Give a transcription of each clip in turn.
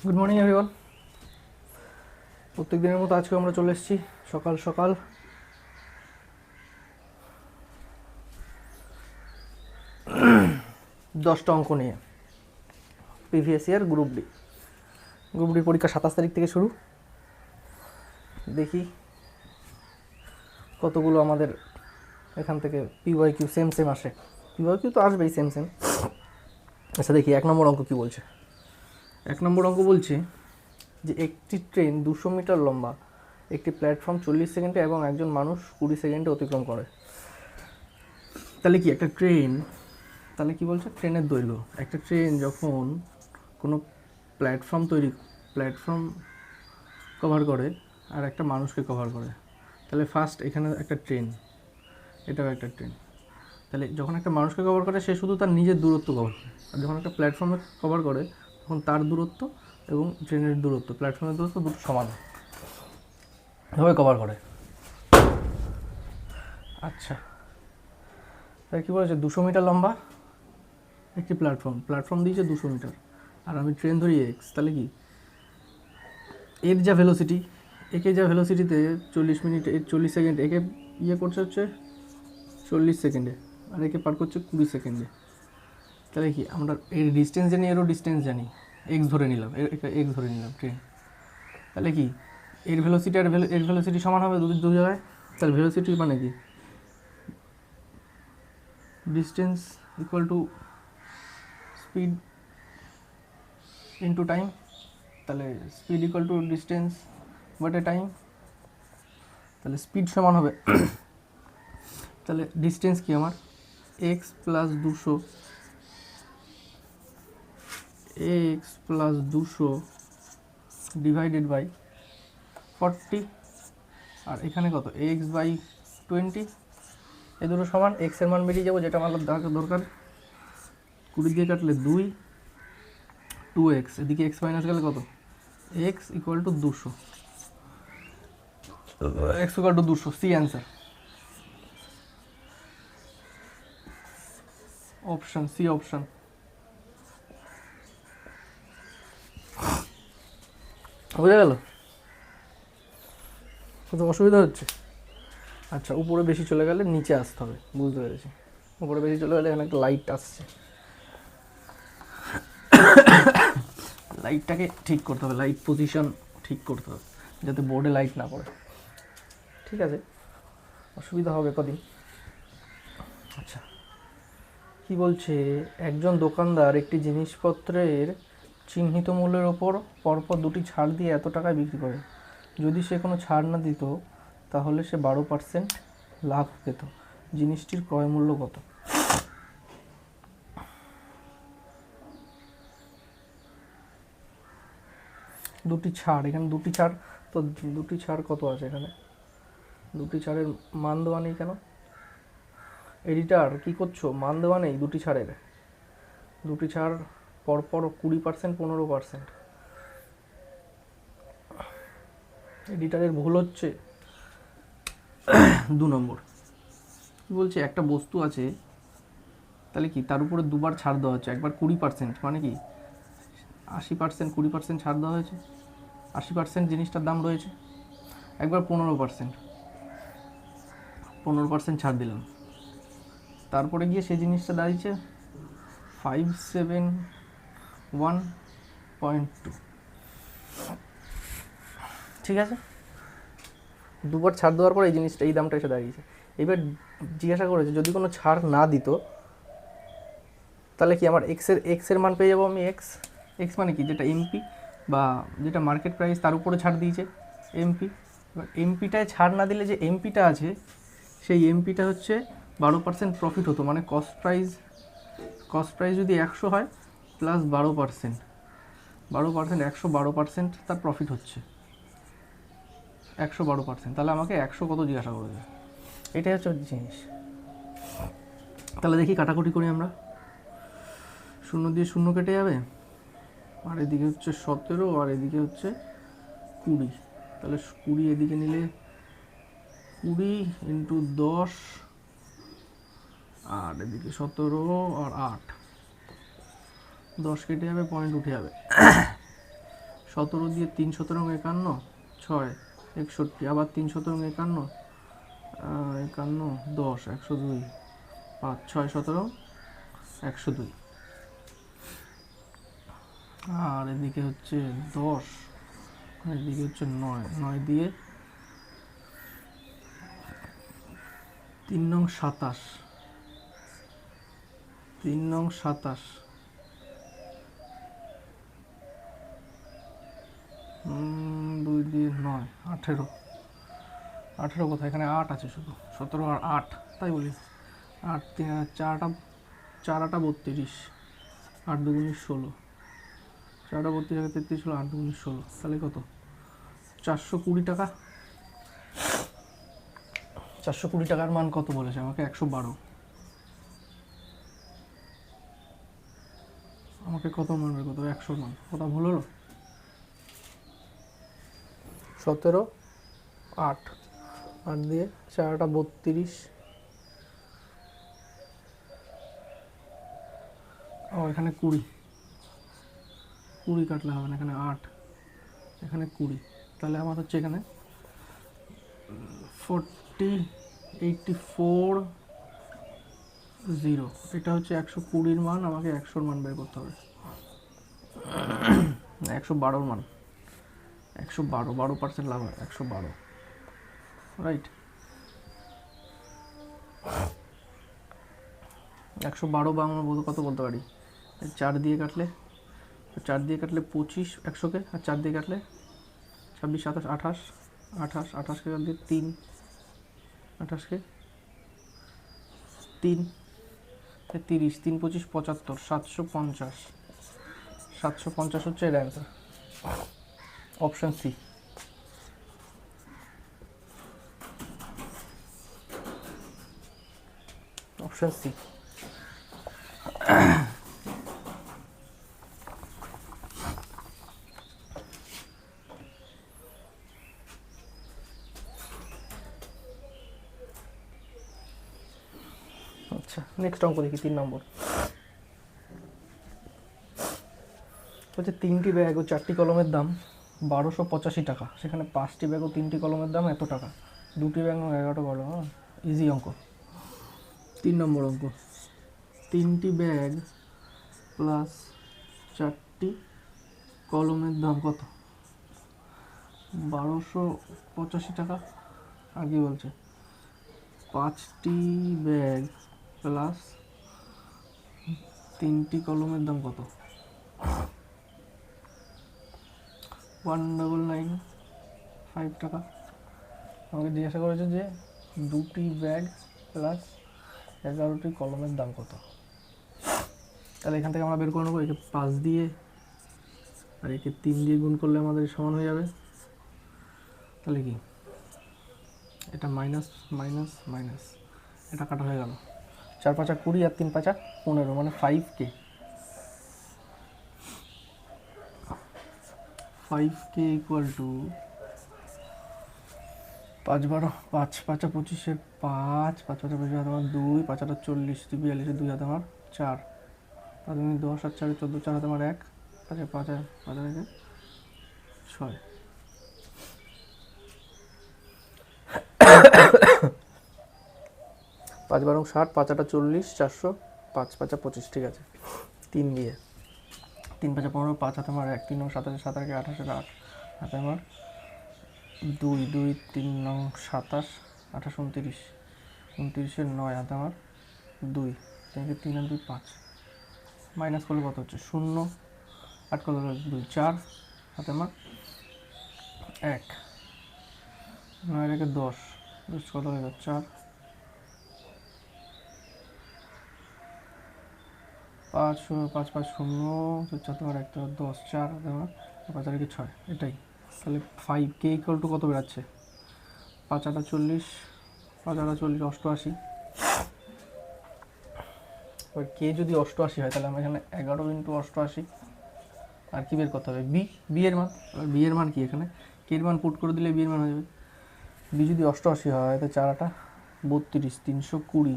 Good morning everyone. প্রত্যেক দিনের মতো আজকে আমরা চলে এসেছি সকাল সকাল 10টা অঙ্ক নিয়ে। প্রিভিয়াস ইয়ার গ্রুপ ডির পরীক্ষা 27 তারিখ থেকে শুরু। দেখি কতগুলো আমাদের এখান থেকে পিওয়াইকিউ সেম আসে। পিওয়াইকিউ তো আসবেই সেম। আচ্ছা দেখি 1 নম্বর অঙ্ক কী বলছে। 1 নম্বর অঙ্ক বলছে যে একটি ট্রেন 200 মিটার লম্বা, একটি প্ল্যাটফর্ম 40 সেকেন্ডে এবং একজন মানুষ 20 সেকেন্ডে অতিক্রম করে। তাহলে কি একটা ট্রেন, তাহলে কি বলছে ট্রেনের দৈর্ঘ্য। একটা ট্রেন যখন কোনো প্ল্যাটফর্ম কভার করে আর একটা মানুষকে কভার করে, তাহলে ফার্স্ট এখানে একটা ট্রেন, এটাও একটা ট্রেন। তাহলে যখন একটা মানুষকে কভার করে সে শুধু তার নিজের দূরত্ব কভার করে, আর যখন একটা প্ল্যাটফর্মে কভার করে তখন তার দূরত্ব এবং ট্রেনের দূরত্ব, প্ল্যাটফর্মের দূরত্ব দুটো সমান এভাবে কভার করে। আচ্ছা তাই কী বলেছে 200 মিটার লম্বা একটি প্ল্যাটফর্ম দিয়েছে 200 মিটার, আর আমি ট্রেন ধরি এক্স। তাহলে কি এর যা ভেলোসিটি, একে যা ভেলোসিটিতে 40 মিনিট 40 সেকেন্ড, একে করছে হচ্ছে 40 সেকেন্ডে আর একে পার করছে 20 সেকেন্ডে। তাহলে কি আমরা এর ডিস্টেন্স জানি, এরও ডিস্টেন্স জানি, এক্স ধরে নিলাম ট্রেন। তাহলে কি এর ভেলোসিটি আর এর ভেলোসিটি সমান হবে দু জায়গায়। তাহলে ভেলোসিটি মানে কি distance equal to speed into time. তাহলে স্পিড ইকুয়াল টু ডিস্টেন্স বাটে টাইম, তাহলে স্পিড সমান হবে তাহলে ডিস্টেন্স কি আমার এক্স প্লাস 200 ডিভাইডেড বাই 40, আর এখানে কত এক্স বাই 20। এই দুটো সমান, এক্সের মান বেরিয়ে যাবো যেটা আমার দরকার। 20 দিয়ে কাটলে 2x, এদিকে এক্স মাইনাস গেলে কত x equal to 200, C answer option C. Option বোঝা গেল? কত অসুবিধা হচ্ছে? আচ্ছা উপরে বেশি চলে গেলে নিচে আসতে হবে, বুঝতে পেরেছি। উপরে বেশি চলে গেলে এখানে একটা লাইট আসছে, লাইটটাকে ঠিক করতে হবে, লাইট পজিশন ঠিক করতে হবে যাতে বোর্ডে লাইট না পড়ে। ঠিক আছে, অসুবিধা হবে কদিন। আচ্ছা কি বলছে, একজন দোকানদার একটি জিনিসপত্রের চিহ্নিত মূল্যের ওপর পরপর 2টি ছাড় দিয়ে এত টাকায় বিক্রি করে। যদি সে কোনো ছাড় না দিত তাহলে সে 12% লাভ পেত। জিনিসটির ক্রয় মূল্য কত? দুটি ছাড়, এখানে দুটি ছাড়, তো দুটি ছাড় কত আছে এখানে? দুটি ছাড়ের মান দেওয়া নেই কেন? এডিটার কি করছো? মান দেওয়া নেই দুটি ছাড়ের। দুটি ছাড় পরপর 20%, 15%। এডিটারের ভুল হচ্ছে। 2 নম্বর কি বলছে, একটা বস্তু আছে, তাহলে কি তার উপরে দুবার ছাড় দেওয়া হচ্ছে। একবার 20%, মানে কি 80%, 20% ছাড় দেওয়া হয়েছে, 80% জিনিসটার দাম রয়েছে। একবার 15% ছাড় দিলাম, তারপরে গিয়ে সেই জিনিসটা দাঁড়িয়েছে 571.2। ঠিক আছে, দুবার ছাড় দেওয়ার পর এই জিনিসটা, এই দামটা এসে দাঁড়িয়েছে। এবার জিজ্ঞাসা করেছে যদি কোনো ছাড় না দিত তাহলে কি আমার এক্সের মান পেয়ে যাবো আমি। এক্স মানে কি, যেটা এমপি বা যেটা মার্কেট প্রাইস তার উপরে ছাড় দিয়েছে এমপি। এবার এমপিটায় ছাড় না দিলে যে এমপিটা আছে সেই এমপিটা হচ্ছে 12% প্রফিট হতো, মানে কস্ট প্রাইস যদি 100 হয় প্লাস 12%, 112% তার প্রফিট হচ্ছে 112%। তাহলে আমাকে 100 কত জিজ্ঞাসা করেছে, এটাই হচ্ছে জিনিস। তাহলে দেখি কাটাকুটি করি আমরা। 0 দিয়ে 0 কেটে যাবে, আর এদিকে হচ্ছে 17 আর এদিকে হচ্ছে 20। তাহলে 20 এদিকে নিলে 20 ইন্টু 10, আর এদিকে 17 আর 8, 10 কেটে যাবে, পয়েন্ট উঠে যাবে। 17 দিয়ে 3 17 51, 6 61, আবার 3 17 51, 51 10 102, 5 6 17 102। আর এদিকে হচ্ছে 10, এদিকে হচ্ছে 9 9 দিয়ে 3 নং 27, 3 নং 27, 2 দিয়ে 9 18, 18 কোথায়, এখানে 8 আছে শুধু, 17 আর 8, তাই বলি 8 4টা 4 32, 8 2 16, 4টা 32 33 হলো, 8 2 16, তাহলে কত 420 টাকা। 420 টাকার মান কত বলেছে আমাকে? 112। আমাকে কত মান বের করতে হবে? 100 মান। কথা ভুল হলো? 17 8 8 দিয়ে 4টা 32, ও এখানে 20 কাটলে হবে না, এখানে 8, এখানে 20, তাহলে আমার হচ্ছে এখানে 40 84 0। এটা হচ্ছে 120-র মান, আমাকে 100-র মান বের করতে হবে। 112-র মান, 112, 12% লাভ হয়, 112, রাইট। 112 বা আমরা কত বলতে পারি? 4 দিয়ে কাটলে 25 100-কে, আর 4 দিয়ে কাটলে 26 27 28 28 28-কে কাটলে 3, 28-কে 3 30, 3 25 75, 750, 750 হচ্ছে এর answer. Option C. Option C. আচ্ছা, নেক্সট অঙ্ক দেখি, 3 নম্বর হচ্ছে 3টি ব্যাগ ও 4টি কলমের দাম 1285 টাকা, সেখানে 5টি ব্যাগ ও 3টি কলমের দাম এত টাকা, 2টি ব্যাগ ও 11টা কলম। ইজি অঙ্ক। 3 নম্বর অঙ্ক, 3টি ব্যাগ প্লাস 4টি কলমের দাম কত? 1285 টাকা। আর কি বলছে? 5টি ব্যাগ প্লাস 3টি কলমের দাম কত? 1995 টাকা। আমাকে জিজ্ঞাসা করেছে যে 2টি ব্যাগ প্লাস 11টি কলমের দাম কত। তাহলে এখান থেকে আমরা বের করে নেবো, একে 5 দিয়ে আর একে 3 দিয়ে গুণ করলে আমাদের সমান হয়ে যাবে। তাহলে কি এটা মাইনাস মাইনাস মাইনাস, এটা কাটা হয়ে গেল। 4 5 20 আর 3 5 15, মানে 5k। 5k ইকুয়াল টু 5 12 5 5 25, 5 5 5 25 হাতে আমার 2, 5 8 40, 42, 2 হাতে আমার 4, 5 10 আর 4 14, 4 হাতে আমার 1, 5 5 5 6। 5 12 60, 5 8 40, 400, 5 5 25, ঠিক আছে। 3 দিয়ে 3 5 15, 5 হাতে আমার 1, 3 9 27, 7 8 28, 8 হাতে আমার 2 2 3 9 27, 28 29, 29-এর 9 হাতে আমার 2, 3 আর 2 5, মাইনাস করলে কত হচ্ছে? 0, 8 করলে 2 4 হাতে আমার 1, 9 রেখে 10, 10 কত হয়ে যাচ্ছে? 4, 5 5 5 0, 4 তোমার 1 তোমার 10, 4 তোমার 5 রেখে 6, এটাই। তাহলে 5k ইকুয়াল টু কত বেরাচ্ছে? 5 8 40, 5 8 40 88। এবার কে যদি 88 হয়, তাহলে আমরা এখানে 11 ইন্টু 88, আর কি বের করতে হবে? বি এর মান। এবার বি এর মান কি? এখানে কে এর মান পুট করে দিলে বি এর মান হয়ে যাবে। বি যদি 88 হয়, তো 4 8 32, 320,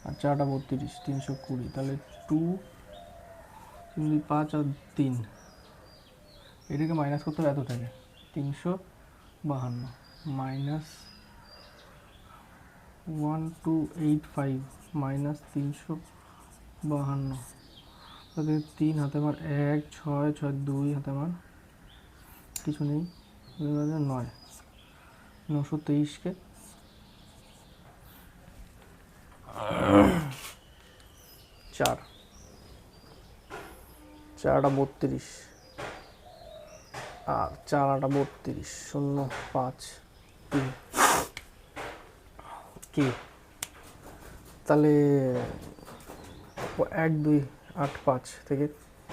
আর 4 8 32, 320, তাহলে 2 5 আর 3, এটাকে মাইনাস করতে হবে এত থেকে 352 মাইনাস 1285 মাইনাস 352, তাহলে 3 হাতে মার 1 6 6 2 হাতে মার কিছু নেই 9 923কে 4 4টা 32 আর 4টা 32 0 5 3 কি তাহলে 1 2 8 5 থেকে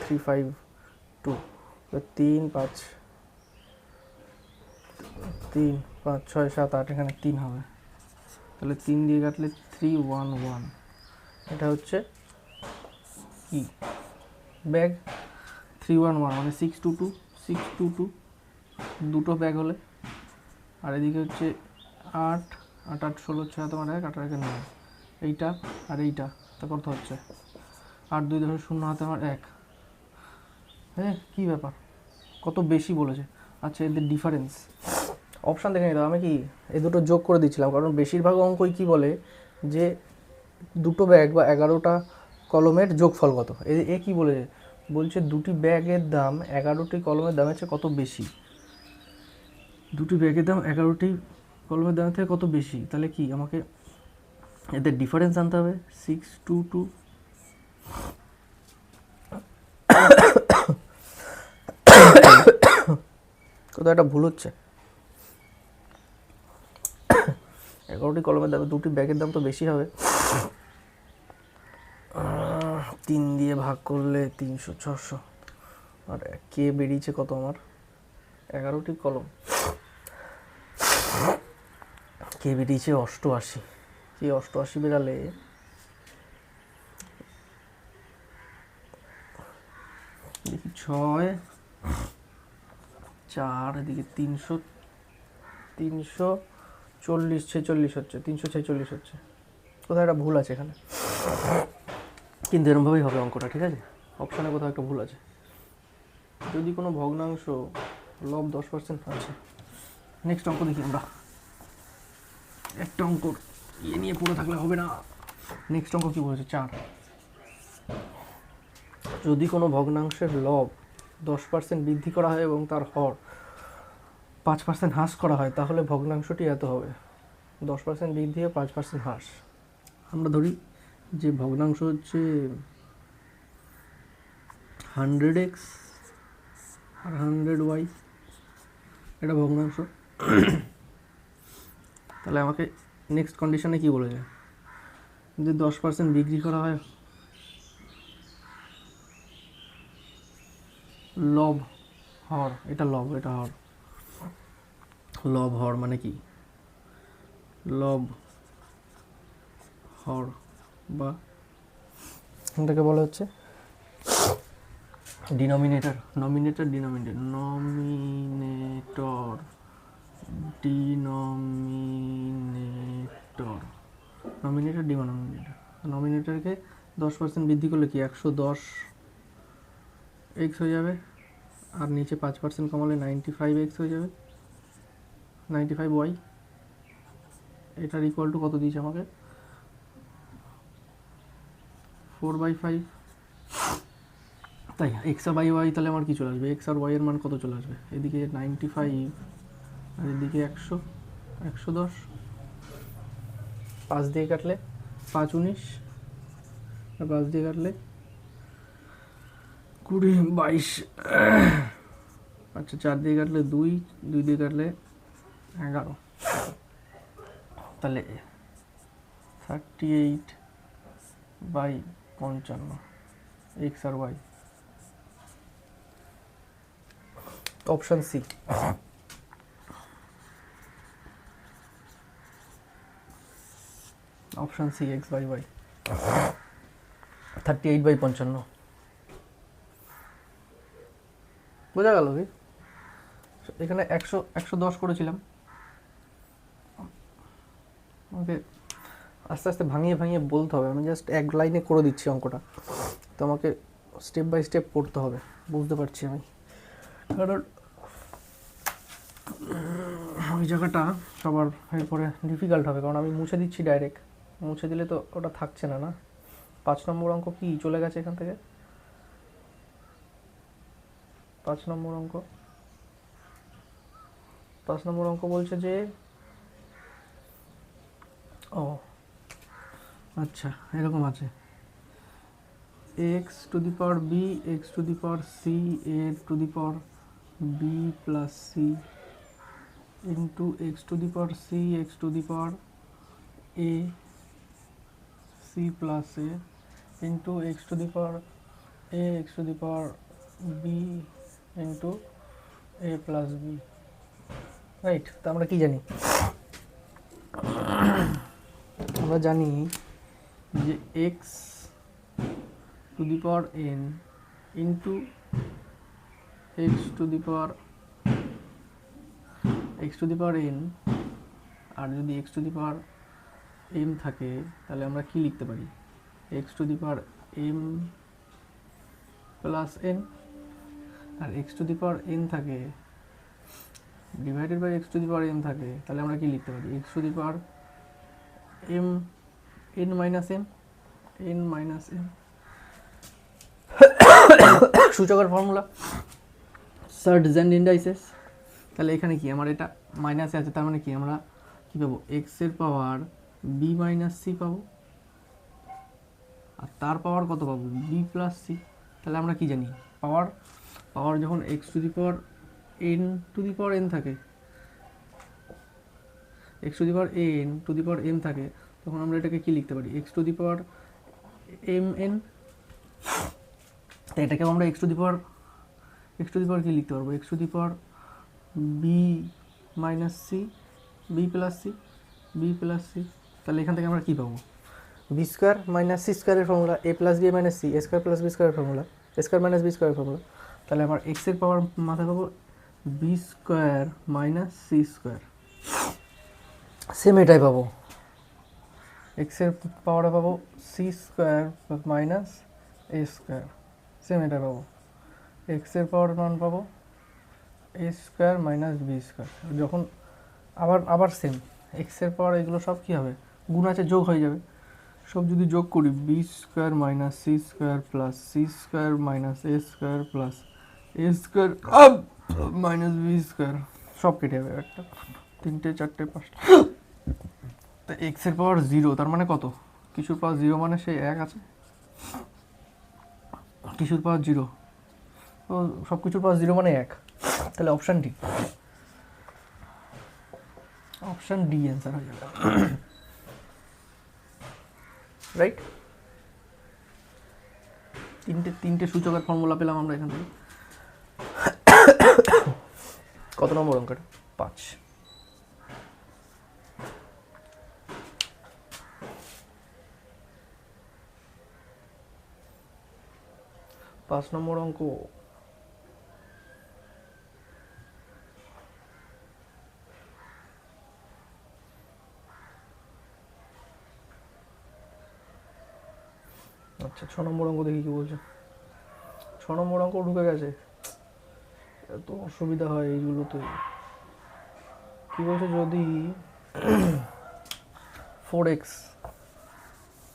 3 5 2 3 5 3 5 6 7 8 এখানে 3 হবে, তাহলে 3 দিয়ে কাটলে 311, এটা হচ্ছে কি ব্যাগ 311 মানে 622 622 দুটো ব্যাগ হলে, আর এদিকে হচ্ছে 8 8 8 16 6 তোমার 1 8 1 9, এইটা আর এইটা তা কত হচ্ছে 8 2 10 0 হাতে আমার 1, হ্যাঁ কী ব্যাপার কত বেশি বলেছে। আচ্ছা এদের ডিফারেন্স অপশান দেখে নিতে, আমি কি এই দুটো যোগ করে দিচ্ছিলাম, কারণ বেশিরভাগ অঙ্কই কি বলে যে দুটো ব্যাগ বা 11টা কলমের যোগফল কত, এ কি বলছে দুটি ব্যাগের দাম 11টি কলমের দামের চেয়ে কত বেশি, দুটি ব্যাগের দাম 11টি কলমের দাম থেকে কত বেশি, তাহলে কি আমাকে এদের ডিফারেন্স আনতে হবে 622 কোথাও একটা ভুল হচ্ছে, 11টি কলমের দামে দুটি ব্যাগের দাম তো বেশি হবে, 3 দিয়ে ভাগ করলে 300 600, আর কে বেরিয়েছে কত আমার 11টি কলম কে বেরিয়েছে 88, কে 88 বেরালে দেখি 6 4 এদিকে 300 340 46 হচ্ছে 346 হচ্ছে, কোথাও একটা ভুল আছে এখানে, কিন্তু এরমভাবেই হবে অঙ্কটা, ঠিক আছে অপশানে কোথাও একটা ভুল আছে। যদি কোনো ভগ্নাংশ লব 10% আছে, নেক্সট অঙ্ক দেখি আমরা, একটা অঙ্ক ইয়ে নিয়ে পড়ে থাকলে হবে না। নেক্সট অঙ্ক কী বলেছে 4, যদি কোনো ভগ্নাংশের লব 10% বৃদ্ধি করা হয় এবং তার হর 5% হ্রাস করা হয়, তাহলে ভগ্নাংশটি এত হবে, 10% বৃদ্ধি হয় 5% হ্রাস। আমরা ধরি যে ভগ্নাংশ হচ্ছে 100x আর 100y, এটা ভগ্নাংশ, তাহলে আমাকে নেক্সট কন্ডিশনে কি বলেছে যে 10% বিক্রি করা হয় লব হর, এটা লব এটা হর, লব হর মানে কি লব হর বা এটাকে বলা হচ্ছে ডিনোমিনেটর, নমিনেটর ডিনোমিনেটর, নমিনেটর ডিনোমিনেটর, নমিনেটর ডিনোমিনেটর, নমিনেটরকে 10% বৃদ্ধি করলে কি 110 এক্স হয়ে যাবে, আর নিচে 5% কমালে 95 এক্স হয়ে যাবে, 95 ওয়াই, এটার ইকুয়াল টু কত দিয়েছে আমাকে 4/5, তাই এক্স আর বাই ওয়াই, তাহলে আমার কি চলে আসবে এক্স আর ওয়াই এর মান কত চলে আসবে, এদিকে 95 আর এদিকে 100 110, 5 দিয়ে কাটলে 5 19 আর 5 দিয়ে কাটলে 20 22, আচ্ছা 4 দিয়ে কাটলে 2 2 দিয়ে কাটলে 11, তাহলে 38/55 এক্স আর y, option C. Option C x/y 38/55, বোঝা গেল কি, এখানে 110 করেছিলাম, আমাকে আস্তে আস্তে ভাঙিয়ে ভাঙিয়ে বলতে হবে, আমি জাস্ট এক লাইনে করে দিচ্ছি অঙ্কটা, তো আমাকে স্টেপ বাই স্টেপ পড়তে হবে, বুঝতে পারছি আমি কারণ ওই জায়গাটা সবার এরপরে ডিফিকাল্ট হবে, কারণ আমি মুছে দিচ্ছি ডাইরেক্ট, মুছে দিলে তো ওটা থাকছে না। 5 নম্বর অঙ্ক কি চলে গেছে এখান থেকে? 5 নম্বর অঙ্ক বলছে যে, ও আচ্ছা এরকম আছে, x to the power b x to the power c a to the power b plus c into x to the power c x to the power a c plus a into x to the power a x to the power b into a plus b, right? তা আমরা কি জানি? আমরা জানি যে x to the power n into x to the power n, আর যদি x to the power m থাকে তাহলে আমরা কি লিখতে পারি? X to the power m plus n, আর x to the power n থাকে divided by x to the power m থাকে, তাহলে আমরা কি লিখতে পারি? X to the power m n minus m, সূচকের ফর্মুলা সার্টজেন্ট ইন্ডাইসেস। তাহলে এখানে কি আমার এটা মাইনাসে আছে, তার মানে কি আমরা কি পাবো? এক্স এর পাওয়ার বি মাইনাস সি পাবো, আর তার পাওয়ার কত পাবো? B plus c. তাহলে আমরা কি জানি? পাওয়ার যখন x to the power n to the power n থাকে, x to the power n to the power m থাকে, তখন আমরা এটাকে কি লিখতে পারি? X to the power m n. তাই এটাকে আমরা এক্স টু দি পাওয়ার কি লিখতে পারবো? X to the power b minus c b plus c. তাহলে এখান থেকে আমরা কী পাবো? বি স্কোয়ার মাইনাস সি স্কোয়ারের formula, a plus b minus c, a square plus b স্কোয়ারের formula, a square minus b স্কোয়ারের ফর্মুলা। তাহলে আমার এক্সের পাওয়ার মাথায় পাবো b square minus c square, same এটাই পাবো। এক্সের পাওয়ারে পাবো c square minus a square, same এটাই পাবো। এক্সের পাওয়ার মান পাবো এ স্কোয়ার মাইনাস বি স্কোয়ার। যখন আবার সেম এক্সের পাওয়ার এগুলো সব কী হবে? গুণ আছে, যোগ হয়ে যাবে। সব যদি যোগ করি, b square minus c square plus c square minus a square plus a square minus b square, সব কেটে যাবে, একটা 3টে 4টে 5টা। তা এক্সের পাওয়ার 0, তার মানে কত? কিছুর পাওয়ার 0 মানে সেই 1 আছে, কিছুর পাওয়ার 0, তো সব কিছুর পাওয়ার 0 মানে 1। তাহলে অপশান ডি অ্যান্সার হয়ে যাবে, রাইট? তিনটে সূচকের ফর্মুলা পেলাম আমরা এখান থেকে। কত নম্বর অঙ্কটা? 5। নম্বর অঙ্ক। আচ্ছা 6 নম্বর অঙ্ক দেখি কি বলছে। 6 নম্বর অঙ্ক ঢুকে গেছে, এত অসুবিধা হয় এইগুলোতে। কি বলছে? যদি 4x,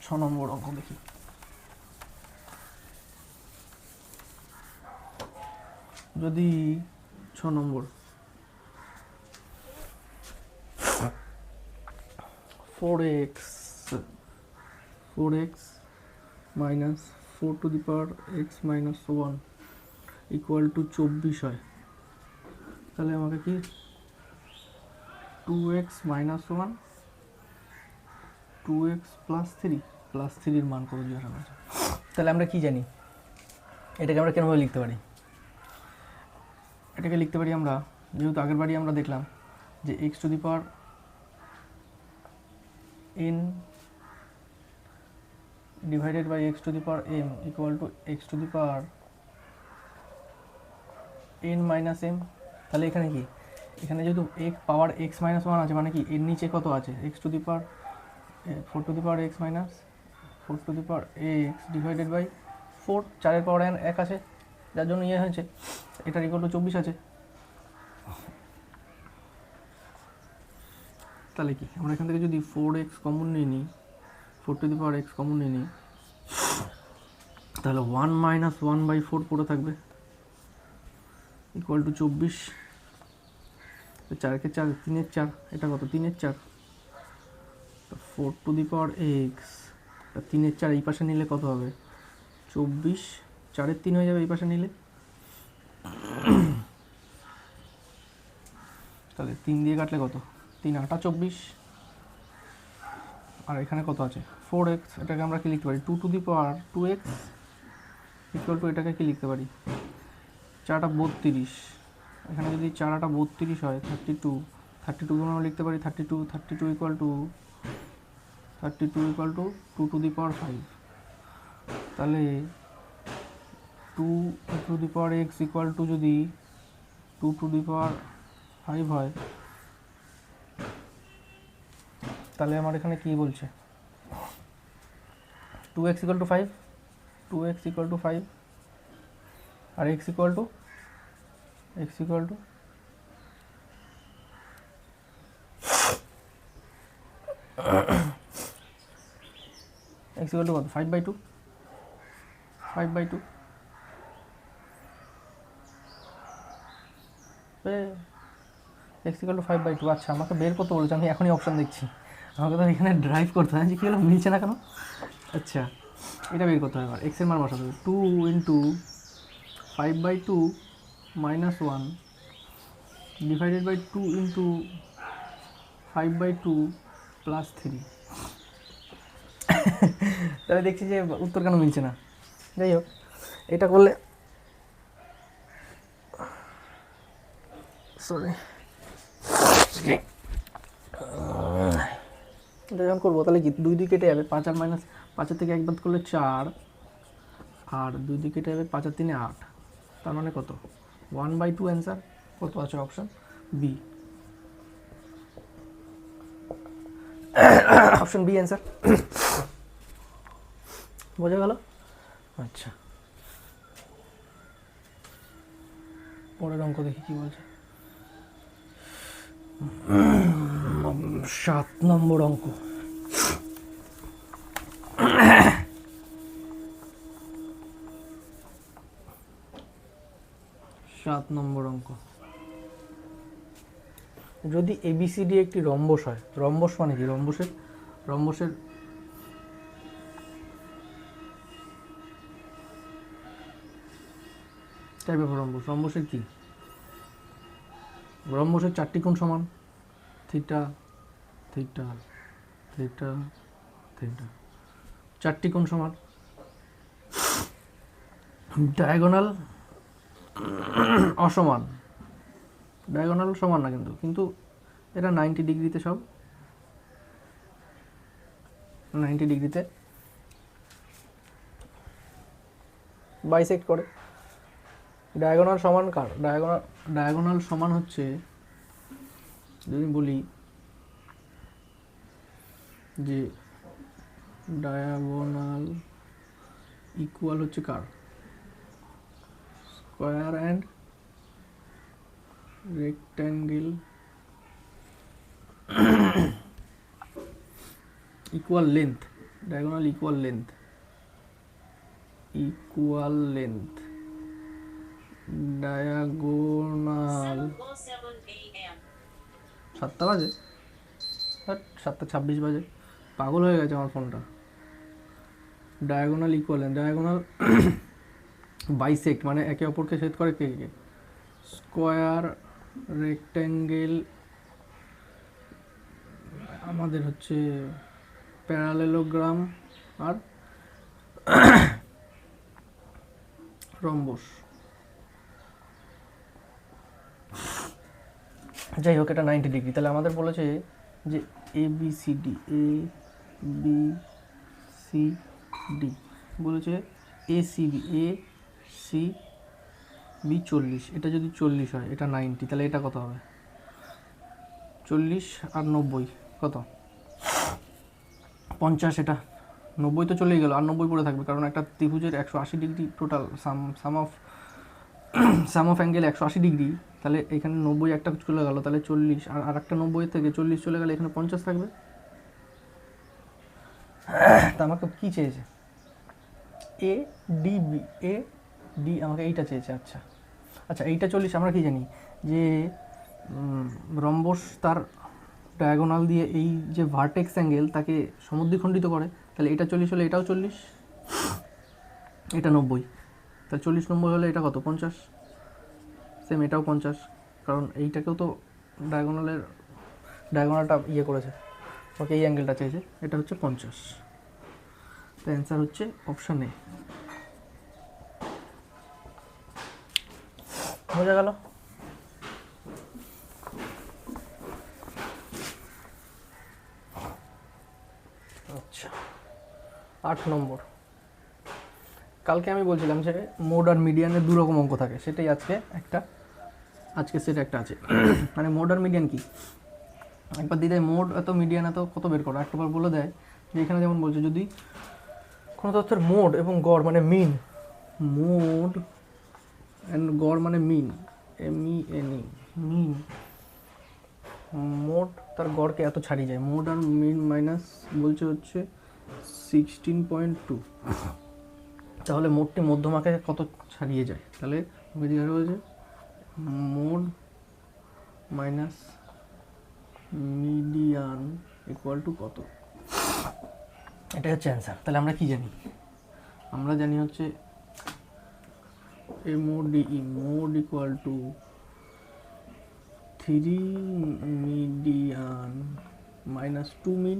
6 নম্বর অঙ্ক দেখি। যদি 6 নম্বর 4x minus 4 to the power x minus 1 equal to 24 হয়, তাহলে আমাকে কি 2x মাইনাস 1 2x প্লাস 3 মান কত জিজ্ঞাসা করেছে। তাহলে আমরা কি জানি? এটাকে আমরা কেমনভাবে লিখতে পারি? এটাকে লিখতে পারি আমরা, যেহেতু আগের বারই আমরা দেখলাম যে x to the power n divided by x to the power m equal to x to the power n minus m। তাহলে এখানে কি? এখানে যেহেতু পাওয়ার x মাইনাস 1 আছে, মানে কি এর নিচে কত আছে? x to the power 4 to the power x minus 4 to the power x divided by 4, 4 এর পাওয়ার 1 আছে, যার জন্য ইয়ে হয়েছে, এটার ইকুয়াল টু 24 আছে। তাহলে কি আমরা এখান থেকে যদি 4x কমন নিয়ে নিই, 4x কমন নিয়ে নিই, তাহলে 1 - 1/4 পড়ে থাকবে ইকুয়াল টু 24। 4 কে 4, 3 4, এটা কত 3 4, 4x, 3 4 এই পাশে নিলে কত হবে 24, 4 3 হয়ে যাবে এই পাশে নিলে। তাহলে 3 দিয়ে কাটলে কত, 3 8 24, আর এখানে কত আছে 4x, এটাকে আমরা কি লিখতে পারি 2x ইকুয়াল টু, এটাকে কি লিখতে পারি 4 32, এখানে যদি 4 8 32 হয় 32 আমরা লিখতে পারি 32 ইকুয়াল টু 2 তাহলে 2x ইকুয়াল টু যদি 2 হয়, তাহলে আমার এখানে কি বলছে 2x ইকুয়াল টু 5, আর x equal to x equal to কত 5/2, 5/2 x ইকুয়াল টু 5/2। আচ্ছা আমাকে বের করতে বলেছে, আমি এখনই অপশান দেখছি, আমাকে তো এখানে ড্রাইভ করতে হয় যে কী হলো মিলছে না কেন। আচ্ছা এটা বের করতে হবে, এবার এক্সের মান বসাতে হবে 2 × 5/2 - 1 ডিভাইডেড বাই 2 × 5/2 + 3। তাহলে দেখছি যে উত্তর কেন মিলছে না। যাই হোক এটা করলে সরি এটা যখন করবো তাহলে কি 2 দিয়ে কেটে যাবে, 5 আর মাইনাস 5 থেকে 1 বাদ করলে 4, আর 2 দিয়ে কেটে যাবে 5 আর 3 8, তার মানে কত 1/2 অ্যান্সার। কত আছে option B, option B answer. বোঝা গেল? আচ্ছা পরের অঙ্ক দেখি কি বলছে। 7 নম্বর অঙ্ক। 7 নম্বর অঙ্ক, যদি ABCD একটি রম্বস হয়, রম্বস মানে কি, রম্বসের টাইপ অফ রম্বসের কি, রম্বসের 4টি কোণ সমান, থিটা থিটা থিটা থিটা, 4টি কোণ সমান, ডায়াগোনাল অসমান, ডায়াগোনাল সমান না কিন্তু এটা 90 ডিগ্রিতে, সব 90 ডিগ্রিতে বাইসেক্ট করে। ডায়াগোনাল সমান কার, ডায়াগোনাল সমান হচ্ছে, যদি বলি যে ডায়াগোনাল ইকুয়াল হচ্ছে কার, square and rectangle equal length, diagonal equal length, diagonal 7টা বাজে, 7:26 বাজে, পাগল হয়ে গেছে আমার ফোনটা। ডায়াগোনাল ইকুয়াল, ডায়াগোনাল বাইসেক্ট মানে একে অপরকে ছেদ করে কে কে, স্কোয়ার, রেক্ট্যাঙ্গেল, আমাদের হচ্ছে প্যারালেলোগ্রাম আর রম্বস। যাই হোক এটা 90 ডিগ্রি। তাহলে আমাদের বলেছে যে ABCD বলেছে ACB 40, এটা যদি 40 হয়, এটা 90, তাহলে এটা কত হবে 40 আর 90 কত 50, এটা 90 তো চলেই গেল, আর 90 পড়ে থাকবে, কারণ একটা ত্রিভুজের 180 degree total some of some of angle 180 degree, তাহলে এখানে 90 একটা চলে গেল, তাহলে 40, আর একটা 90 থেকে 40 চলে গেলে এখানে 50 থাকবে। তা আমাকে কী চেয়েছে? A D B, A D আমাকে এইটা চেয়েছে। আচ্ছা আচ্ছা, এইটা 40, আমরা কি জানি যে রম্বস তার ডায়াগোনাল দিয়ে এই যে ভার্টেক্স অ্যাঙ্গেল তাকে সমদ্বিখণ্ডিত করে, তাহলে এটা 40 হলে এটাও 40, এটা 90, তাহলে 40 90 হলে এটা কত? 50, সেম এটাও 50, কারণ এইটাকেও তো ডায়াগোনালটা ইয়ে করেছে, ওকে এই অ্যাঙ্গেলটা চেয়েছে, এটা হচ্ছে 50। তো অ্যান্সার হচ্ছে অপশান এ। বোঝা গেল? আচ্ছা, 8 নম্বর। কালকে আমি বলছিলাম যে মোড আর মিডিয়ানের দু রকম অঙ্ক থাকে, সেটাই আজকে সেটা একটা আছে। মানে মোড আর মিডিয়ান কি, একবার দিয়ে দেয় মোড এত মিডিয়ান এত, কত বের করো, একটাবার বলে দেয় যে এখানে যেমন বলছে যদি কোনো তথ্যের মোড এবং গড় মানে মিন, মোড অ্যান্ড গড় মানে মিন, MENE, মিন, মোড তার গড়কে এত ছাড়িয়ে যায়, মোড আর মিন মাইনাস বলছে হচ্ছে 16.2, তাহলে মোডটি মধ্যমাকে কত ছাড়িয়ে যায়, তাহলে জিজ্ঞাসা করেছে mode minus median equal to কত, এটা হচ্ছে অ্যান্সার। তাহলে আমরা কি জানি? আমরা জানি হচ্ছে এ মোড ডিই mode equal to 3 median minus 2 mean,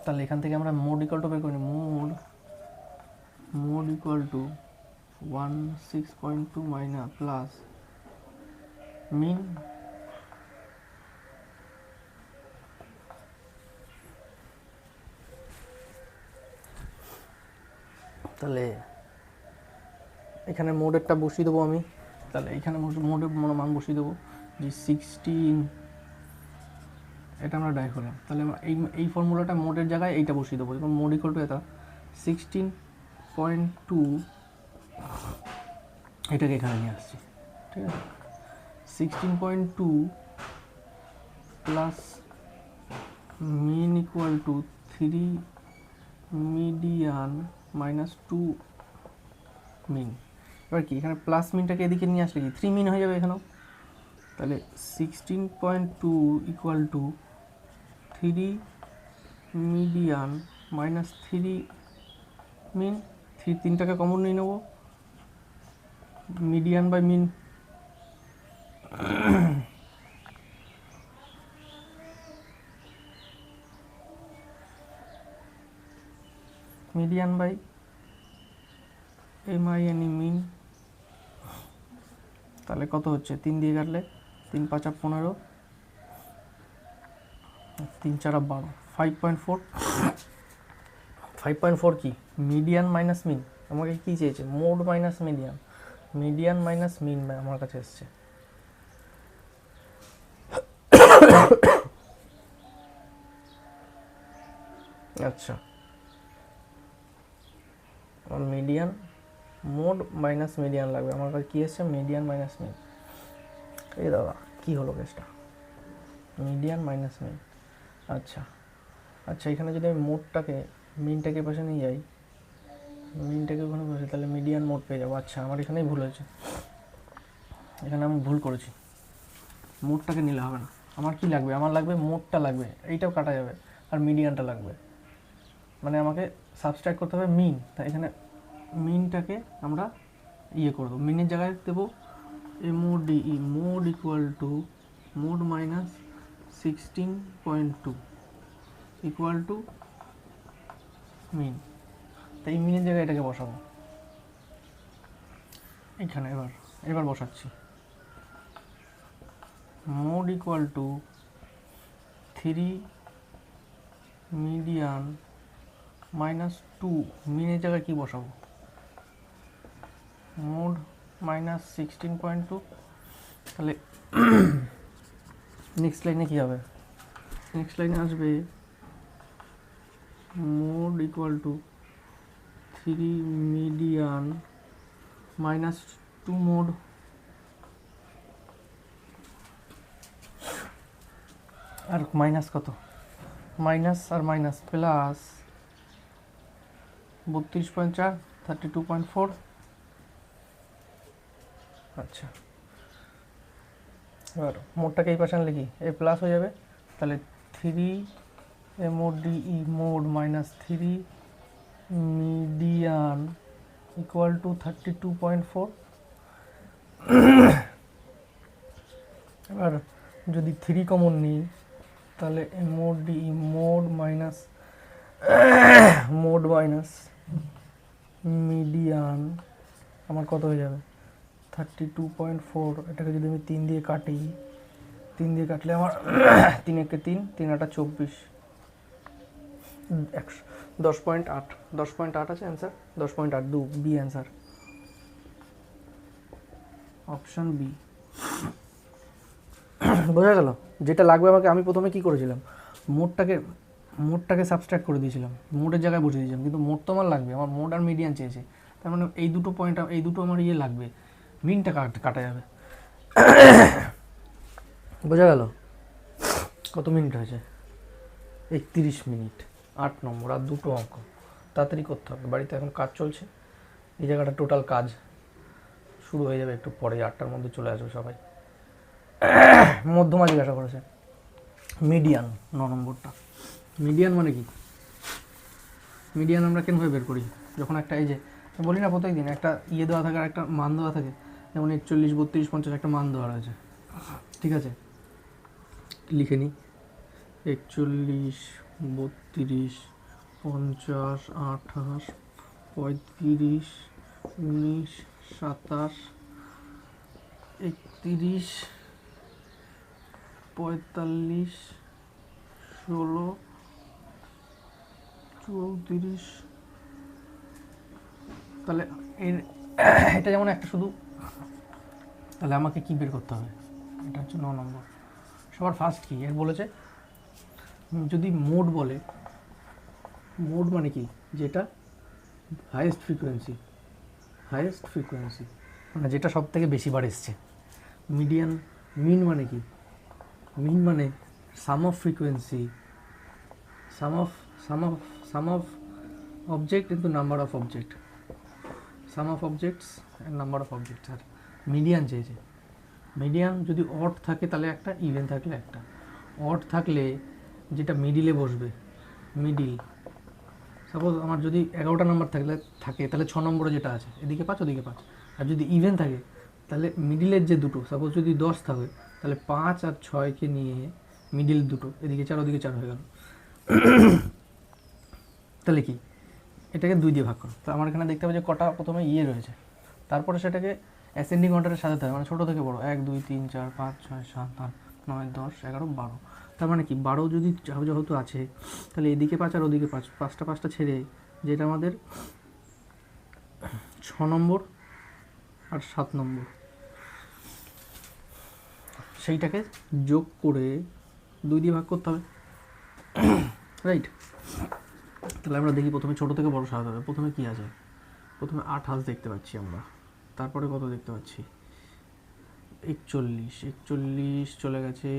তাহলে এখান থেকে আমরা মোড ইকুয়াল টু বের করি, mode equal to 16.2 minus plus mean, তাহলে এখানে মোডেরটা বসিয়ে দেবো আমি, তাহলে এখানে মোডের মান বসিয়ে দেবো যে 16, এটা আমরা ডাই করলাম, তাহলে এই ফর্মুলাটা মোডের জায়গায় এইটা বসিয়ে দেবো, এবং মোড ইকুয়াল টু এটা 16.2, এটাকে এখানে নিয়ে আসছি, ঠিক আছে? 16.2 plus mean equal to 3 median minus 2 mean. এবার কি এখানে প্লাস মিনটাকে এদিকে নিয়ে আসলে কি 3 মিন হয়ে যাবে এখানেও, তাহলে 16.2 equal to 3 median minus 3 mean, 3টাকে কমন নিয়ে নেবো, median by mean, median by MINE mean, তাহলে কত হচ্ছে 3 দিয়ে কাটলে 3 5 15, 3 4 12, 5.4, 5.4 কি মিডিয়ান মাইনাস মিন, আমাকে কি চেয়েছে? Mode minus median, median minus mean আমার কাছে এসছে। আচ্ছা, আমার মিডিয়ান, মোড মাইনাস মিডিয়ান লাগবে, আমার কাছে কী এসছে? মিডিয়ান মাইনাস মিন। এই দাদা কী হলো কেসটা? মিডিয়ান মাইনাস মিন। আচ্ছা আচ্ছা, এখানে যদি আমি মোডটাকে মিনটাকে পাশে নিয়ে যাই, মিনটাকে ওখানে বসে, তাহলে মিডিয়ান মোড পেয়ে যাবো। আচ্ছা, আমার এখানেই ভুল হয়েছে, এখানে আমি ভুল করেছি, মোডটাকে নিলে হবে না, আমার কি লাগবে? আমার লাগবে মোডটা লাগবে, এইটাও কাটা যাবে, আর মিডিয়ানটা লাগবে, মানে আমাকে সাবস্ট্রাক্ট করতে হবে মিন, তাই এখানে মিনটাকে আমরা ইয়ে করে দেবো, মিনের জায়গায় দেবো MODE, mode equal to mode minus 16.2 equal to mean, তাই এই মিনের জায়গায় এটাকে বসাবো এখানে। এবার বসাচ্ছি mode equal to 3 median minus 2, মিনের জায়গায় কি বসাবো? মোড মাইনাস 16.2, তাহলে নেক্সট লাইনে কী হবে? নেক্সট লাইনে আসবে mode equal to 3 median minus 2 mode আর মাইনাস কত, মাইনাস আর মাইনাস প্লাস 32.4 32.4। আচ্ছা, এবার মোডটাকে এই পাশে আনলে কি এ প্লাস হয়ে যাবে, তাহলে 3 a mode D E mode minus 3 median equal to 32.4। এবার যদি 3 কমন নিই তাহলে mode D E mode minus median আমার কত হয়ে যাবে 32.4। এটাকে যদি আমি 3 দিয়ে কাটি, 3 দিয়ে কাটলে আমার 3 একে 3 3 আটা 24 10.8 10.8 আছে অ্যান্সার, 10.8 দু বি অ্যান্সার, অপশন বি। বোঝা গেল? যেটা লাগবে আমাকে, আমি প্রথমে কি করেছিলাম, মোডটাকে সাবস্ট্রাক্ট করে দিয়েছিলাম, মোডের জায়গায় বসে দিয়েছিলাম, কিন্তু মোড তো আমার লাগবে, আমার মোড আর মিডিয়ান চেয়েছে, তার মানে এই দুটো পয়েন্ট, এই দুটো আমার ইয়ে লাগবে, মিনটা কাটা যাবে। বোঝা গেল? কত মিনিট হয়েছে? 31 মিনিট। 8 নম্বর, আর দুটো অঙ্ক তাড়াতাড়ি করতে হবে, বাড়িতে এখন কাজ চলছে, এই জায়গাটা টোটাল কাজ শুরু হয়ে যাবে একটু পরে, 8টার মধ্যে চলে আসবে সবাই। মধ্যমা জিজ্ঞাসা করেছে, মিডিয়ান 9 নম্বরটা। মিডিয়ান মানে কি? মিডিয়ান আমরা কেনভাবে বের করি, যখন একটা এই যে বলি না প্রত্যেক দিন একটা ইয়ে দেওয়া থাকে আর একটা মান দেওয়া থাকে, যেমন 41 32 50 একটা মান দেওয়া রয়েছে, ঠিক আছে, লিখে নিই 41 32 50 28 35 19 27 31 45 16 34। তাহলে এটা যেমন একটা শুধু, তাহলে আমাকে কি বের করতে হবে, এটা হচ্ছে 9 নম্বর। সবার ফার্স্ট কি এর বলেছে, যদি মোড বলে, মোড মানে কি, যেটা হাইয়েস্ট ফ্রিকোয়েন্সি মানে যেটা সব থেকে বেশি বার এসছে। মিডিয়ান, মিন মানে কি, মিন মানে sum of frequency, sum of object into number of object, sum of objects and number of objects. আর মিডিয়ান চেয়েছে, মিডিয়ান যদি অড থাকে তাহলে একটা, ইভেন থাকলে একটা। অড থাকলে যেটা মিডিলে বসবে, মিডিল, সাপোজ আমার যদি 11টা নাম্বার থাকে তাহলে 6 নম্বরে যেটা আছে এদিকে 5 ওদিকে 5। আর যদি ইভেন থাকে তাহলে মিডিলের যে দুটো, সাপোজ যদি 10 থাকে তাহলে 5 আর 6কে নিয়ে মিডিল দুটো, এদিকে 4 ওদিকে 4 হয়ে গেল। তাহলে কি, এটাকে 2 দিয়ে ভাগ করো, তো আমার এখানে দেখতে হবে যে কটা প্রথমে ইয়ে রয়েছে, তারপরে সেটাকে অ্যাসেন্ডিং অর্ডারে সাজাতে হবে, মানে ছোটো থেকে বড়ো, 1 2 3 4 5 6 7 8 9 10 11 12। তার মানে কি 12 যদি যেহেতু আছে তাহলে এদিকে 5 আর ওদিকে 5, 5টা ছেড়ে যেটা আমাদের 6 নম্বর আর 7 নম্বর, সেইটাকে যোগ করে 2 দিয়ে ভাগ করতে হবে, রাইট? তাহলে আমরা দেখি প্রথমে ছোটো থেকে বড়ো সাজাতে হবে। প্রথমে কি আছে, প্রথমে 28 দেখতে পাচ্ছি আমরা, তারপরে কত দেখতে পাচ্ছি 41 চলে গেছে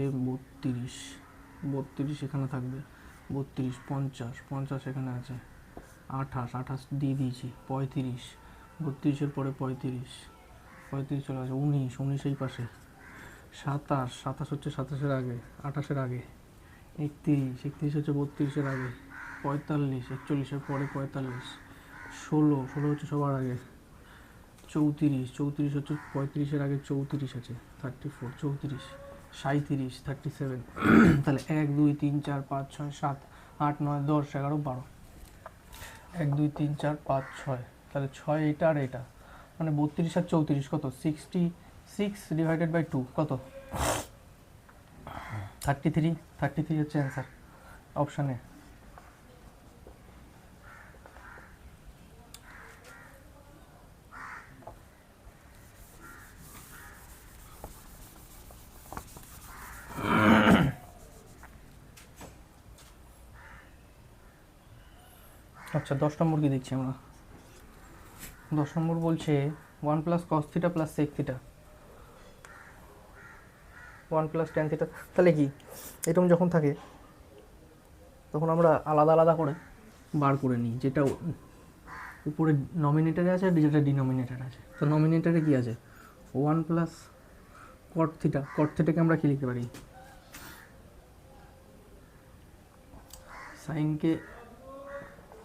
32 এখানে থাকবে, 32 50 এখানে আছে, 28 দিয়ে দিয়েছি, 35 32-এর পরে 35 চলে গেছে, 19 এই পাশে, 27 হচ্ছে 27-এর আগে, 28-এর আগে, 31 হচ্ছে 32-এর আগে, 45 41-এর পরে 45, 16 হচ্ছে সবার আগে, 34 হচ্ছে 35-এর আগে, 34 আছে, 34 34 37 37। তাহলে 1 2 3 4 5 6 7 8 9 10 11 12, 1 2 3 4 5 6, তাহলে 6 এইটা আর এটা, মানে 32 আর 34 কত, 66 ডিভাইডেড বাই 2 কত, 33 হচ্ছে অ্যান্সার, অপশানে। আচ্ছা 10 নম্বর কি দেখছি আমরা, 10 নম্বর বলছে 1 plus cos theta plus sec theta 1 plus tan theta. তাহলে কি এরকম যখন থাকে তখন আমরা আলাদা আলাদা করে বার করে নিই, যেটা উপরে নমিনেটারে আছে আর যেটা ডিনোমিনেটারে আছে। তো নমিনেটারে কি আছে 1 প্লাস কট থিটা, কট থিটাকে আমরা কি লিখতে পারি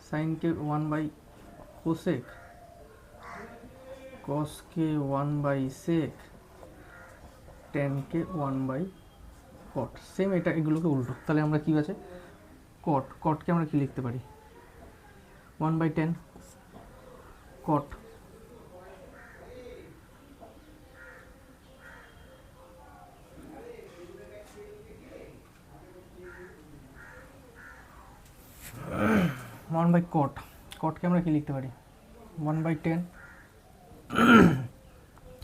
সাইনকে 1 বাই কোসেক, কসকে 1 বাই সেক, ট্যানকে 1 বাই কট। সেম এটা এগুলোকে উল্টো। তাহলে আমরা কি আছে কটকে আমরা কি লিখতে পারি 1 বাই 10 কট, ওয়ান বাই কটকে আমরা কি লিখতে পারি 1 বাই 10।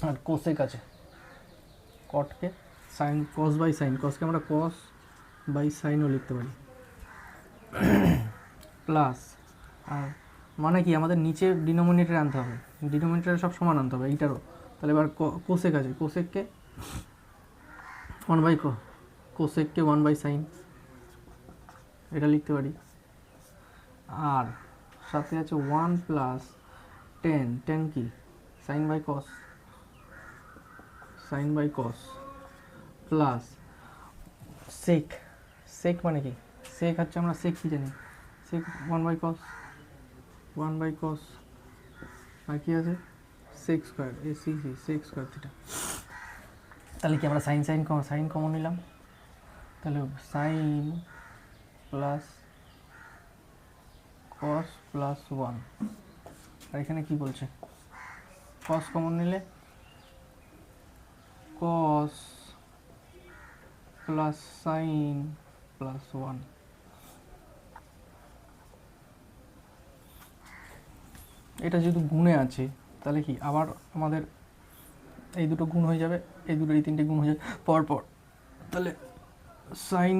আর কোসেক আছে, কটকে সাইন কস বাই সাইন, কসকে আমরা কস বাই সাইনও লিখতে পারি প্লাস। আর মানে কি আমাদের নিচে ডিনোমিনেটর আনতে হবে, ডিনোমিনেটরে সব সমান আনতে হবে এইটারও। তাহলে এবার কোসেক আছে, কোসেককে 1 বাই কোসেককে 1 বাই সাইন এটা লিখতে পারি। আর সাথে আছে 1 প্লাস টেন কি sine by cos plus sec মানে কি সেক হচ্ছে আমরা সেক কি জানি সেক 1 বাই কস আর কি আছে sec square sec square theta. তাহলে কি আমরা সাইন কমন নিলাম, তাহলে সাইন প্লাস কস প্লাস 1। আর এখানে কি বলছে কস কমন নিলে কস প্লাস সাইন প্লাস 1। এটা যেহেতু গুণে আছে তাহলে কি আবার আমাদের এই দুটো গুণ হয়ে যাবে, এই তিনটে গুণ হয়ে যাবে পরপর। তাহলে সাইন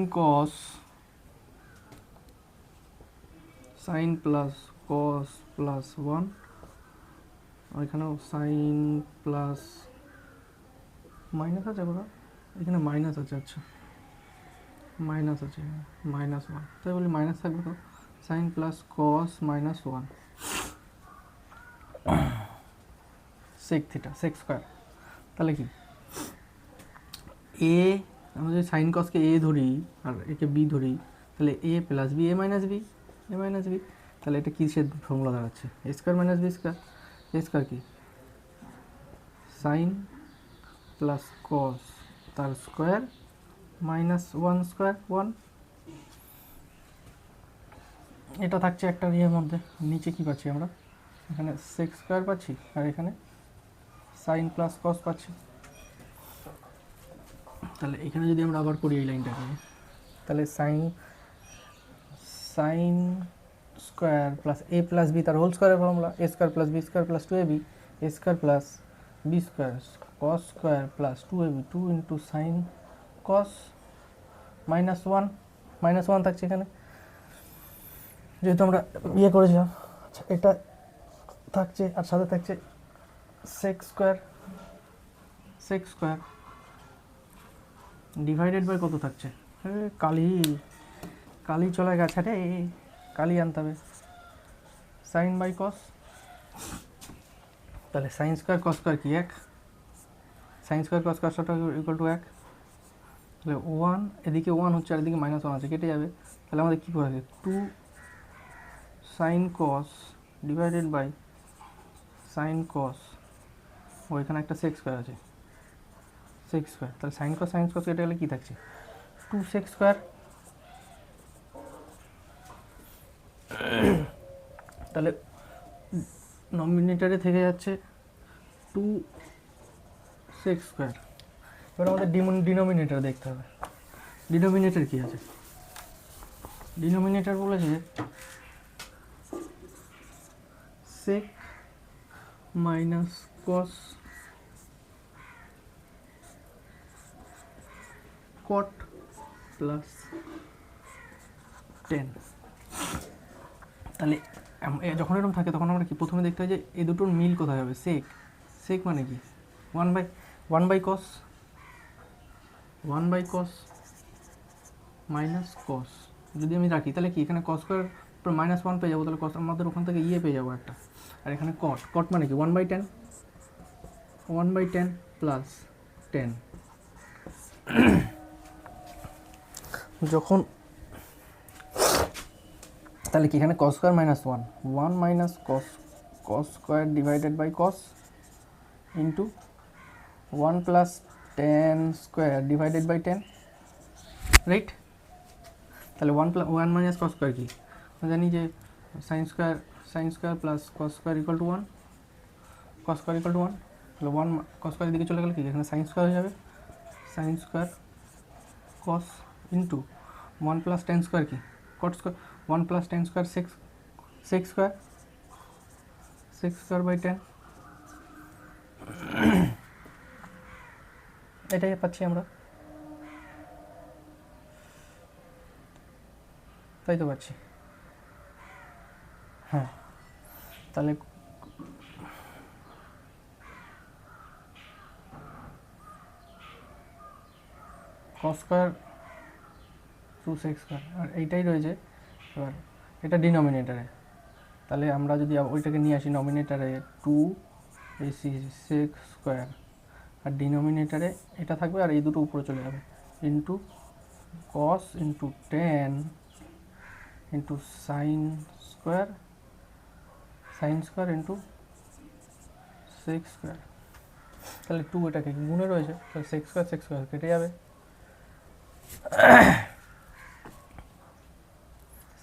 প্লাস কস প্লাস 1, এখানেও সাইন প্লাস মাইনাস আছে কোথাও, এখানে মাইনাস আছে, আচ্ছা মাইনাস আছে -1, তাই বলি মাইনাস থাকবে তো sine plus cos -1 sec theta sec square. তাহলে কি আমরা যদি সাইন কসকে এ ধরি আর একে বি ধরি, তাহলে এ plus B A minus B, তাহলে এটা কিসের ফর্মুলা দাঁড়াচ্ছে এ স্কোয়ার মাইনাস বি স্কোয়ার। এ স্কোয়ার কি সাইন প্লাস কস তার স্কোয়ার -1 স্কোয়ার 1। এটা থাকছে একটা ইয়ের মধ্যে। নিচে কি পাচ্ছি আমরা এখানে সেক স্কোয়ার পাচ্ছি আর এখানে সাইন প্লাস কস পাচ্ছি। তাহলে এখানে যদি আমরা আবার করি এই লাইনটাকে, তাহলে sine square plus a plus b তার হোল স্কোয়ারের formula a square plus b square plus 2ab, a square plus b square cos square plus 2ab 2 into sine cos -1 থাকছে এখানে যেহেতু আমরা ইয়ে করেছিলাম। আচ্ছা এটা থাকছে আর সাথে থাকছে সেক স্কোয়ার ডিভাইডেড বাই কত থাকছে কালি চলে গেছে রে, কালি আনতে হবে সাইন বাই কস। তাহলে সাইন স্কোয়ার কস স্কোয়ার কি 1, sign square cos square equal to 1। তাহলে 1 এদিকে 1 হচ্ছে আর এদিকে -1 আছে, কেটে যাবে। তাহলে আমাদের কী পড়ে 2 sine cos divided by sine cos, ওইখানে একটা সেক স্কোয়ার আছে সেক স্কোয়ার। তাহলে সাইন কস কেটে গেলে কী থাকছে 2 সেক স্কোয়ার। তাহলে নমিনেটারে থেকে যাচ্ছে 2 সেক স্কোয়ার। এবার আমাদের ডিনোমিনেটর দেখতে হবে। ডিনোমিনেটর কি আছে, ডিনোমিনেটর বলেছে সেক মাইনাস কস কট প্লাস 10। তাহলে যখন এরকম থাকে তখন আমরা কি প্রথমে দেখতে হয় যে এই দুটোর মিল কোথায় হবে। সেক, সেক মানে কি one by cos minus cos যদি আমি রাখি তাহলে কি এখানে কস স্কোয়ার -1 পেয়ে যাবো, তাহলে কস আমাদের ওখান থেকে পেয়ে যাবো একটা। আর এখানে কট মানে কি 1/10 প্লাস 10। যখন তাহলে কি এখানে cos square -1 minus cos square divided by cos into 1 plus 10 square divided by 10, right. তাহলে 1 মাইনাস কস স্কোয়ার কি জানি যে sine square plus cos square equal to 1, cos square equal to 1, তাহলে 1 কস স্কোয়ারের দিকে চলে গেলে কি এখানে সাইন স্কোয়ার হয়ে যাবে, sine square cos into 1 plus 10 square কি cot square, 1 plus 10 square 6 square by 10, এটাই পাচ্ছি আমরা, তাই তো পাচ্ছি। হ্যাঁ, তাহলে কস স্কোয়ার 2 সেক স্কোয়ার আর এইটাই রয়েছে। এবার এটা ডিনোমিনেটারে, তাহলে আমরা যদি ওইটাকে নিয়ে আসি নমিনেটারে 2 সেক স্কোয়ার, আর ডিনোমিনেটারে এটা থাকবে আর এই দুটো উপরে চলে যাবে into cos into 10 into sine square into sec square. তাহলে 2 এটাকে গুণে রয়েছে, তাহলে সেক স্কোয়ার কেটে যাবে,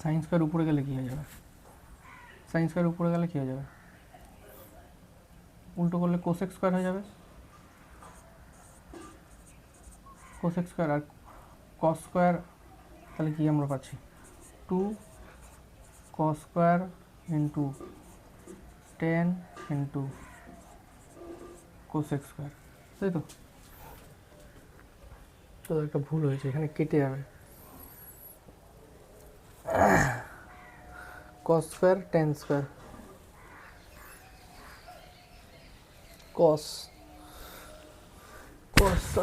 সাইন স্কোয়ার উপরে গেলে কী হয়ে যাবে, সাইন স্কোয়ার উপরে গেলে কী হয়ে যাবে, উল্টো করলে কোসেক স্কোয়ার হয়ে যাবে, কোসেক স্কোয়ার আর কস স্কোয়ার, তাহলে কি আমরা পাচ্ছি 2 cos square into 10 into cosec square, তাই তো। তো একটা ভুল হয়েছে, এখানে কেটে যাবে, কস স্কোয়ার 10 স্কোয়ার, কস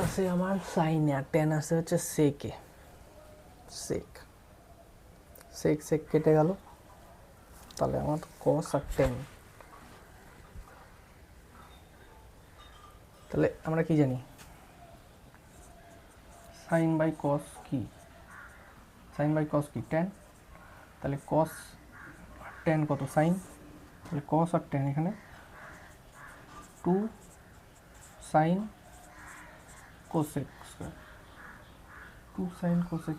আছে আমার সাইনে আর 10 আছে হচ্ছে সেকে, সেক কেটে গেল, তাহলে আমার কস আর 10, তাহলে আমরা কি জানি সাইন বাই কস কি 10, তাহলে কস 10 কত সাইন, তাহলে কস আর 10 এখানে 2 sine cosec square, 2 sine cosec,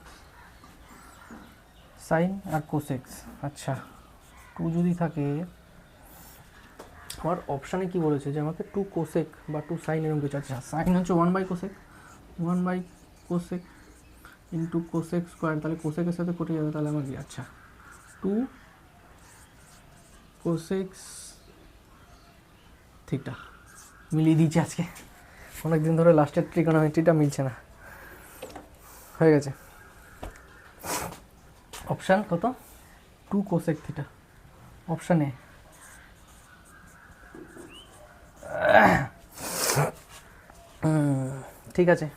sine আর কোসেক্স। আচ্ছা 2 যদি থাকে, আমার অপশানে কি বলেছে যে আমাকে 2 কোসেক বা 2 সাইন এরকম কিছু। আচ্ছা সাইন হচ্ছে 1 by cosec into cosec square, তাহলে কোসেকের সাথে কেটে যাবে, তাহলে আমার কি, আচ্ছা 2 কোসেক্স থিটা মিলিয়ে দিয়েছি আজকে, অনেক দিন ধরে লাস্টের ট্রিগোনোমেট্রিটা মিলছে না, হয়ে গেছে। অপশান কত 2 কোসেক থিটা, অপশান এ। ঠিক আছে,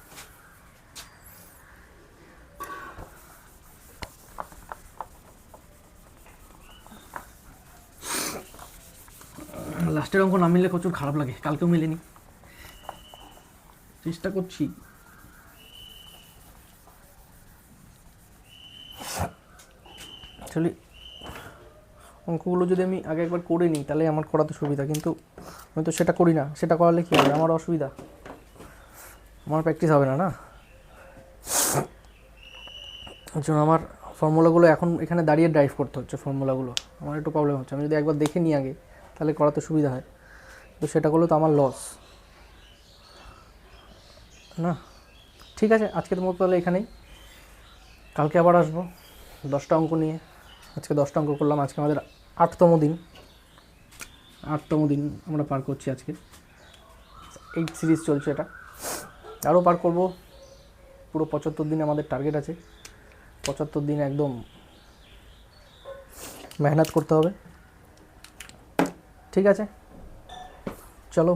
লাস্টের অঙ্ক না মিললে প্রচুর খারাপ লাগে, কালকেও মিলেনি, চেষ্টা করছি। অ্যাকচুয়ালি অঙ্কগুলো যদি আমি আগে একবার করে নিই তাহলে আমার করাতে সুবিধা, কিন্তু আমি তো সেটা করি না, সেটা করালে কী হবে, আমার অসুবিধা, আমার প্র্যাকটিস হবে না, না। ওই জন্য আমার ফর্মুলাগুলো এখন এখানে দাঁড়িয়ে ড্রাইভ করতে হচ্ছে, ফর্মুলাগুলো আমার একটু প্রবলেম হচ্ছে। আমি যদি একবার দেখে নিই আগে তাহলে করাতে সুবিধা হয়, তো সেটা করলে তো আমার লস না। ঠিক আছে, আজকের মতো তাহলে এখানেই, কালকে আবার আসবো 10টা অঙ্ক নিয়ে। আজকে 10টা অঙ্ক করলাম, আজকে আমাদের 8তম দিন আমরা পার করছি আজকে, 8 সিরিজ চলছে এটা, আরও পার করব, পুরো 75 দিন আমাদের টার্গেট আছে, 75 দিন একদম মেহনত করতে হবে। ঠিক আছে, চলো